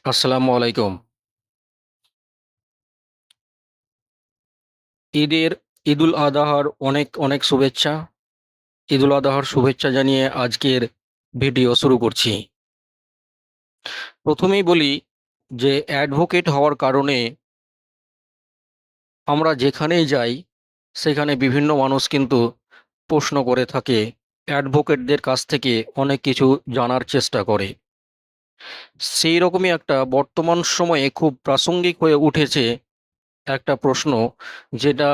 আসসালামু আলাইকুম। ঈদের ঈদুল আদাহার অনেক অনেক শুভেচ্ছা। ঈদুল আদাহার শুভেচ্ছা জানিয়ে আজকের ভিডিও শুরু করছি। প্রথমেই বলি যে অ্যাডভোকেট হওয়ার কারণে আমরা যেখানেই যাই সেখানে বিভিন্ন মানুষ কিন্তু প্রশ্ন করে থাকে, অ্যাডভোকেটদের কাছ থেকে অনেক কিছু জানার চেষ্টা করে। সেই রকমই একটা বর্তমান সময়ে খুব প্রাসঙ্গিক হয়ে উঠেছে একটা প্রশ্ন, যেটা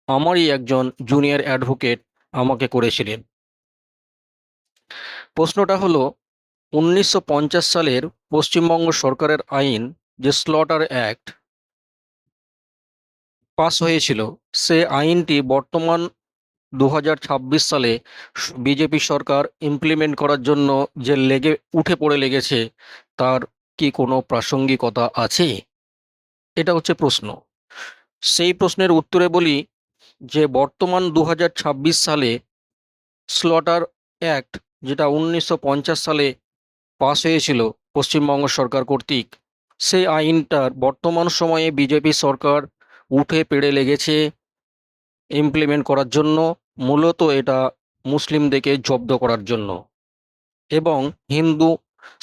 আমারই একজন জুনিয়র অ্যাডভোকেট আমাকে করেছিলেন। প্রশ্নটা হলো, 1950 সালের পশ্চিমবঙ্গ সরকারের আইন, যে স্লটার অ্যাক্ট পাস হয়েছিল, সে আইনটি বর্তমান 2026 সালে বিজেপি সরকার ইমপ্লিমেন্ট করার জন্য যে উঠে পড়ে লেগেছে, তার কি কোনো প্রাসঙ্গিকতা আছে? এটা হচ্ছে প্রশ্ন। সেই প্রশ্নের উত্তরে বলি যে বর্তমান 2026 সালে স্লটার অ্যাক্ট, যেটা 1950 সালে পাস হয়েছিল পশ্চিমবঙ্গ সরকার কর্তৃক, সেই আইনটার বর্তমান সময়ে বিজেপি সরকার উঠে পড়ে লেগেছে ইমপ্লিমেন্ট করার জন্য। মূলত এটা মুসলিমদেরকে জব্দ করার জন্য এবং হিন্দু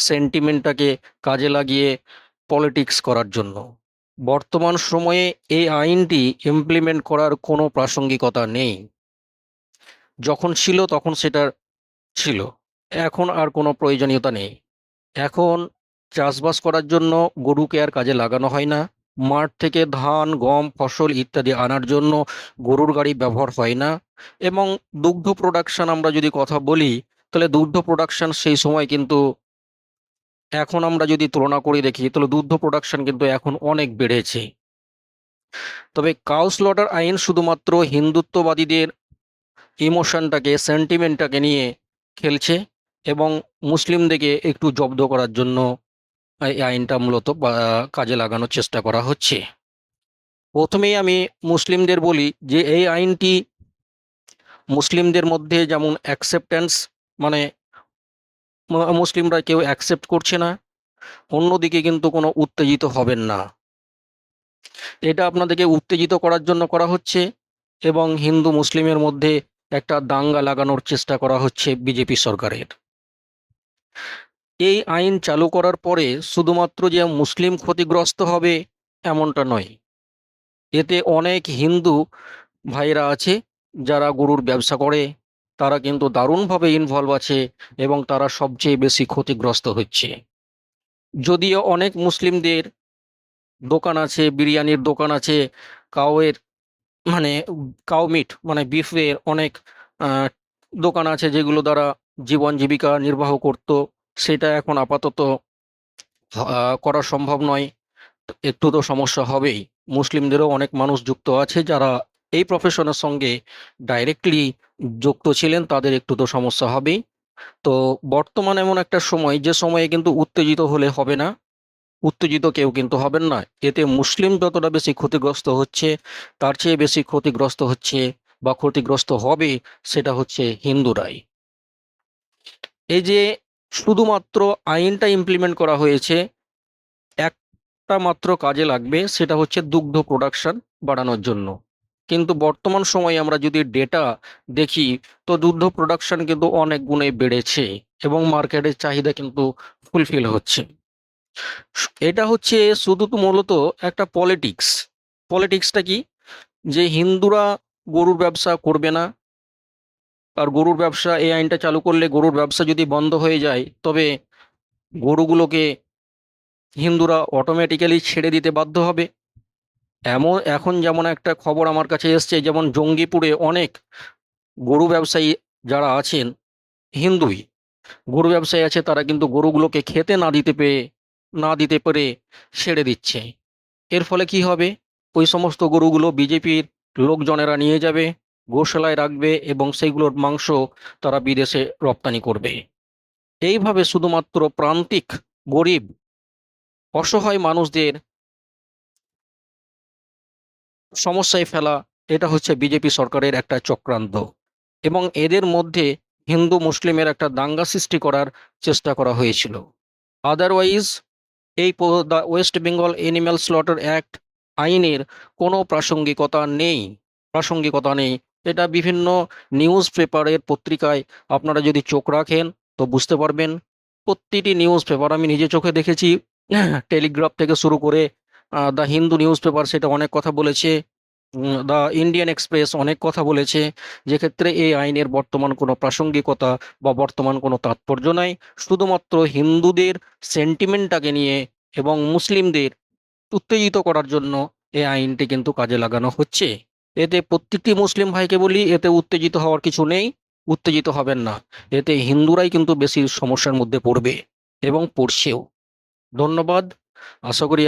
সেন্টিমেন্টটাকে কাজে লাগিয়ে পলিটিক্স করার জন্য। বর্তমান সময়ে এই আইনটি ইমপ্লিমেন্ট করার কোনো প্রাসঙ্গিকতা নেই। যখন ছিল তখন সেটা ছিল, এখন আর কোনো প্রয়োজনীয়তা নেই। এখন চাষবাস করার জন্য গরুকে আর কাজে লাগানো হয় না। মাঠ থেকে ধান, গম, ফসল ইত্যাদি আনার জন্য গরুর গাড়ি ব্যবহার হয় না। এবং দুগ্ধ প্রোডাকশন আমরা যদি কথা বলি, তাহলে দুগ্ধ প্রোডাকশন সেই সময় কিন্তু, এখন আমরা যদি তুলনা করে দেখি, তাহলে দুগ্ধ প্রোডাকশন কিন্তু এখন অনেক বেড়েছে। তবে কাউ স্লটার আইন শুধুমাত্র হিন্দুত্ববাদীদের ইমোশনটাকে, সেন্টিমেন্টটাকে নিয়ে খেলছে এবং মুসলিমদেরকে একটু জব্দ করার জন্য এই আইনটা মূলত কাজে লাগানোর চেষ্টা করা হচ্ছে। প্রথমেই আমি মুসলিমদের বলি যে এই আইনটি মুসলিমদের মধ্যে যেমন অ্যাকসেপ্টেন্স, মানে মুসলিমরা কেউ অ্যাকসেপ্ট করছে না, অন্যদিকে কিন্তু কোনো উত্তেজিত হবেন না। এটা আপনাদেরকে উত্তেজিত করার জন্য করা হচ্ছে এবং হিন্দু মুসলিমের মধ্যে একটা দাঙ্গা লাগানোর চেষ্টা করা হচ্ছে বিজেপি সরকারের। এই আইন চালু করার পরে শুধুমাত্র যে মুসলিম ক্ষতিগ্রস্ত হবে এমনটা নয়, এতে অনেক হিন্দু ভাইরা আছে যারা গরুর ব্যবসা করে, তারা কিন্তু দারুণভাবে ইনভলভ আছে এবং তারা সবচেয়ে বেশি ক্ষতিগ্রস্ত হচ্ছে। যদিও অনেক মুসলিমদের দোকান আছে, বিরিয়ানির দোকান আছে, কাউয়ের মানে কাউ মিট মানে বিফের অনেক আহ, দোকান আছে যেগুলো দ্বারা জীবন জীবিকা নির্বাহ করত, সেটা এখন আপাতত করা সম্ভব নয়। একটু তো সমস্যা হবেই। মুসলিমদেরও অনেক মানুষ যুক্ত আছে যারা এই প্রফেশনের সঙ্গে ডাইরেক্টলি যুক্ত ছিলেন, তাদের একটু তো সমস্যা হবেই। তো বর্তমান এমন একটা সময়, যে সময়ে কিন্তু উত্তেজিত হলে হবে না, উত্তেজিত কেউ কিন্তু হবেন না। এতে মুসলিম যতটা বেশি ক্ষতিগ্রস্ত হচ্ছে, তার চেয়ে বেশি ক্ষতিগ্রস্ত হচ্ছে বা ক্ষতিগ্রস্ত হবে সেটা হচ্ছে হিন্দুরাই। এই যে শুধুমাত্র আইনটা ইমপ্লিমেন্ট করা হয়েছে, একটা মাত্র কাজে লাগবে, সেটা হচ্ছে দুগ্ধ প্রোডাকশন বাড়ানোর জন্য। কিন্তু বর্তমান সময়ে আমরা যদি ডেটা দেখি, তো দুগ্ধ প্রোডাকশন কিন্তু অনেক গুণে বেড়েছে এবং মার্কেটের চাহিদা কিন্তু ফুলফিল হচ্ছে। এটা হচ্ছে শুধু তো মূলত একটা পলিটিক্স। পলিটিক্সটা কি, যে হিন্দুরা গরুর ব্যবসা করবে না, আর গরুর ব্যবসা, এই আইনটা চালু করলে গরুর ব্যবসা যদি বন্ধ হয়ে যায়, তবে গরুগুলোকে হিন্দুরা অটোমেটিক্যালি ছেড়ে দিতে বাধ্য হবে। এখন যেমন একটা খবর আমার কাছে এসছে, যেমন জঙ্গিপুরে অনেক গরু ব্যবসায়ী যারা আছেন হিন্দুই গরু ব্যবসায়ী আছে, তারা কিন্তু গরুগুলোকে খেতে না দিতে পেরে ছেড়ে দিচ্ছে। এর ফলে কি হবে, ওই সমস্ত গরুগুলো বিজেপির লোকজনেরা নিয়ে যাবে, গোশালায় রাখবে এবং সেইগুলোর মাংস তারা বিদেশে রপ্তানি করবে। এইভাবে শুধুমাত্র প্রান্তিক, গরিব, অসহায় মানুষদের সমস্যায় ফেলা, এটা হচ্ছে বিজেপি সরকারের একটা চক্রান্ত। এবং এদের মধ্যে হিন্দু মুসলিমের একটা দাঙ্গা সৃষ্টি করার চেষ্টা করা হয়েছিল। আদারওয়াইজ এই the West Bengal animal slaughter act আইনের কোনো প্রাসঙ্গিকতা নেই। এটা বিভিন্ন নিউজ পেপারের পত্রিকায় আপনারা যদি চোখ রাখেন তো বুঝতে পারবেন। প্রতিটি নিউজ পেপার আমি নিজে চোখে দেখেছি, টেলিগ্রাফ থেকে শুরু করে দ্য হিন্দু নিউজ পেপার সেটা অনেক কথা বলেছে, দ্য ইন্ডিয়ান এক্সপ্রেস অনেক কথা বলেছে, যেক্ষেত্রে এই আইনের বর্তমান কোনো প্রাসঙ্গিকতা বা বর্তমান কোনো তাৎপর্য নাই। শুধুমাত্র হিন্দুদের সেন্টিমেন্টটাকে নিয়ে এবং মুসলিমদের উত্তেজিত করার জন্য এই আইনটি কিন্তু কাজে লাগানো হচ্ছে। এতে প্রত্যেকটি মুসলিম ভাইকে বলি, এতে উত্তেজিত হওয়ার কিছু নেই, উত্তেজিত হবেন না। এতে হিন্দুরাই কিন্তু বেশি সমস্যার মধ্যে পড়বে এবং পড়ছেও। ধন্যবাদ। আশা করি